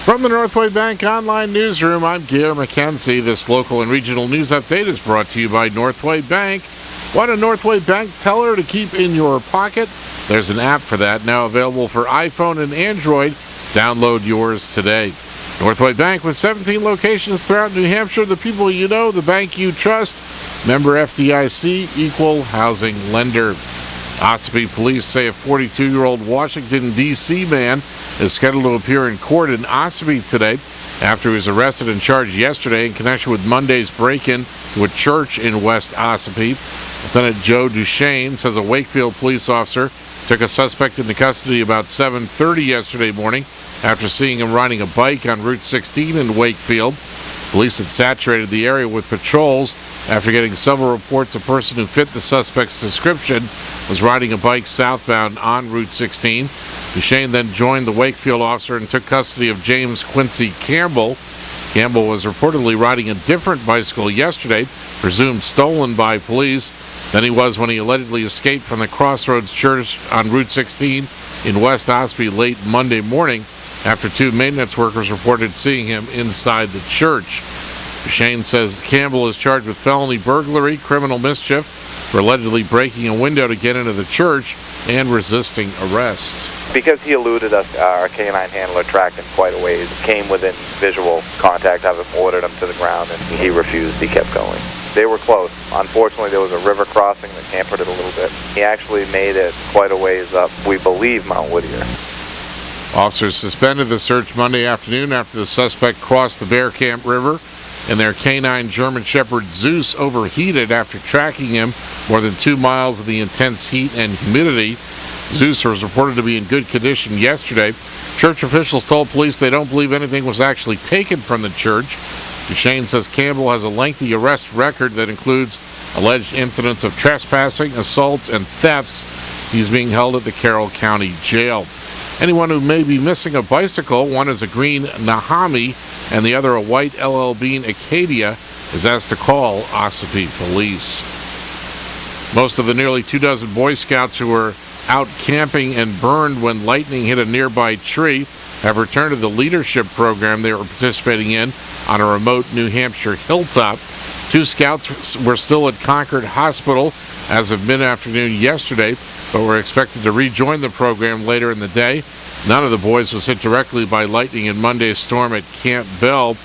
From the Northway Bank Online Newsroom, I'm Gary McKenzie. This local and regional news update is brought to you by Northway Bank. Want a Northway Bank teller to keep in your pocket? There's an app for that, now available for iPhone and Android. Download yours today. Northway Bank with 17 locations throughout New Hampshire. The people you know, the bank you trust. Member FDIC, equal housing lender. Ossipee police say a 42-year-old Washington, D.C. man is scheduled to appear in court in Ossipee today after he was arrested and charged yesterday in connection with Monday's break-in to a church in West Ossipee. Lieutenant Joe Duchesne says a Wakefield police officer took a suspect into custody about 7:30 yesterday morning after seeing him riding a bike on Route 16 in Wakefield. Police had saturated the area with patrols after getting several reports a person who fit the suspect's description was riding a bike southbound on Route 16. Duchesne then joined the Wakefield officer and took custody of James Quincy Campbell. Campbell was reportedly riding a different bicycle yesterday, presumed stolen by police, than he was when he allegedly escaped from the Crossroads Church on Route 16 in West Ossipee late Monday morning after two maintenance workers reported seeing him inside the church. Duchesne says Campbell is charged with felony burglary, criminal mischief, for allegedly breaking a window to get into the church and resisting arrest. Because he eluded us, our canine handler tracked him quite a ways, came within visual contact of him, ordered him to the ground, and he refused. He kept going. They were close. Unfortunately, there was a river crossing that hampered it a little bit. He actually made it quite a ways up, we believe, Mount Whittier. Officers suspended the search Monday afternoon after the suspect crossed the Bear Camp River, and their canine German Shepherd Zeus overheated after tracking him more than 2 miles in the intense heat and humidity. Zeus was reported to be in good condition yesterday. Church officials told police they don't believe anything was actually taken from the church. Duchesne says Campbell has a lengthy arrest record that includes alleged incidents of trespassing, assaults, and thefts. He's being held at the Carroll County Jail. Anyone who may be missing a bicycle, one is a green Nahami and the other a white LL Bean Acadia, is asked to call Ossipee Police. Most of the nearly 24 Boy Scouts who were out camping and burned when lightning hit a nearby tree have returned to the leadership program they were participating in on a remote New Hampshire hilltop. 2 scouts were still at Concord Hospital as of mid-afternoon yesterday, but were expected to rejoin the program later in the day. None of the boys was hit directly by lightning in Monday's storm at Camp Bell,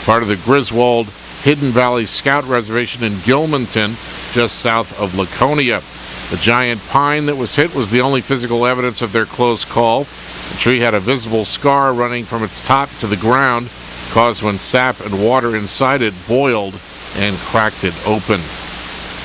part of the Griswold Hidden Valley Scout Reservation in Gilmanton, just south of Laconia. The giant pine that was hit was the only physical evidence of their close call. The tree had a visible scar running from its top to the ground, caused when sap and water inside it boiled and cracked it open.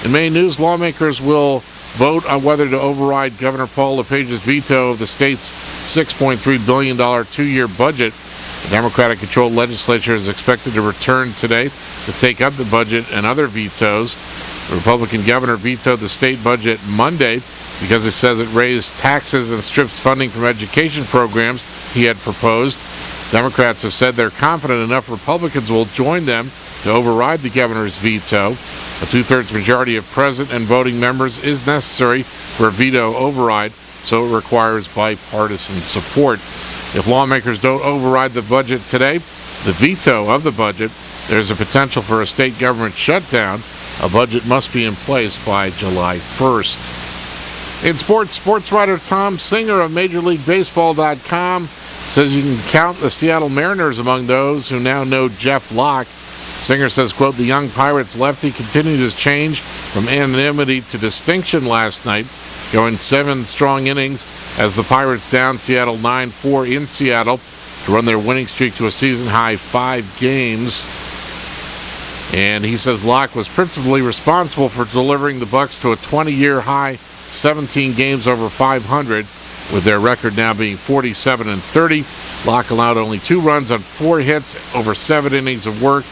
In Maine news, lawmakers will vote on whether to override Governor Paul LePage's veto of the state's $6.3 billion 2-year budget. The Democratic-controlled legislature is expected to return today to take up the budget and other vetoes. The Republican governor vetoed the state budget Monday because it says it raised taxes and strips funding from education programs he had proposed. Democrats have said they're confident enough Republicans will join them to override the governor's veto. A 2/3 majority of present and voting members is necessary for a veto override, so it requires bipartisan support. If lawmakers don't override the budget today, the veto of the budget, there's a potential for a state government shutdown. A budget must be in place by July 1st. In sports, sports writer Tom Singer of MajorLeagueBaseball.com says you can count the Seattle Mariners among those who now know Jeff Locke. Singer says, quote, the young Pirates lefty continued his change from anonymity to distinction last night, going 7 strong innings as the Pirates down Seattle 9-4 in Seattle to run their winning streak to a season-high 5 games. And he says Locke was principally responsible for delivering the Bucs to a 20-year high 17 games over 500, with their record now being 47-30. Locke allowed only 2 runs on 4 hits over 7 innings of work,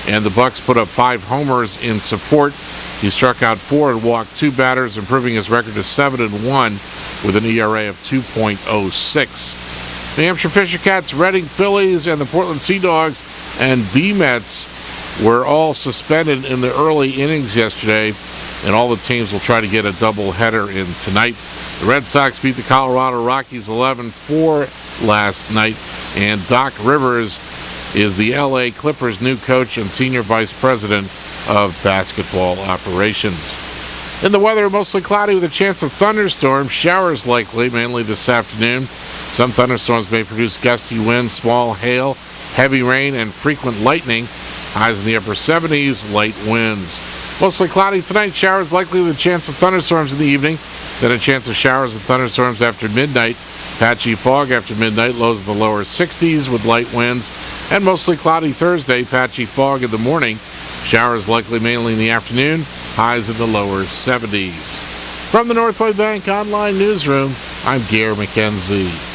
and the Bucs put up 5 homers in support. He struck out 4 and walked 2 batters, improving his record to 7-1 with an ERA of 2.06. New Hampshire Fisher Cats, Reading Phillies, and the Portland Sea Dogs and B-Mets were all suspended in the early innings yesterday, and all the teams will try to get a doubleheader in tonight. The Red Sox beat the Colorado Rockies 11-4 last night. And Doc Rivers is the LA Clippers' new coach and senior vice president of basketball operations. In the weather, mostly cloudy with a chance of thunderstorms. Showers likely, mainly this afternoon. Some thunderstorms may produce gusty winds, small hail, heavy rain, and frequent lightning. Highs in the upper 70s, light winds. Mostly cloudy tonight. Showers likely with a chance of thunderstorms in the evening. Then a chance of showers and thunderstorms after midnight. Patchy fog after midnight. Lows in the lower 60s with light winds. And mostly cloudy Thursday. Patchy fog in the morning. Showers likely mainly in the afternoon. Highs in the lower 70s. From the Northway Bank Online Newsroom, I'm Gare McKenzie.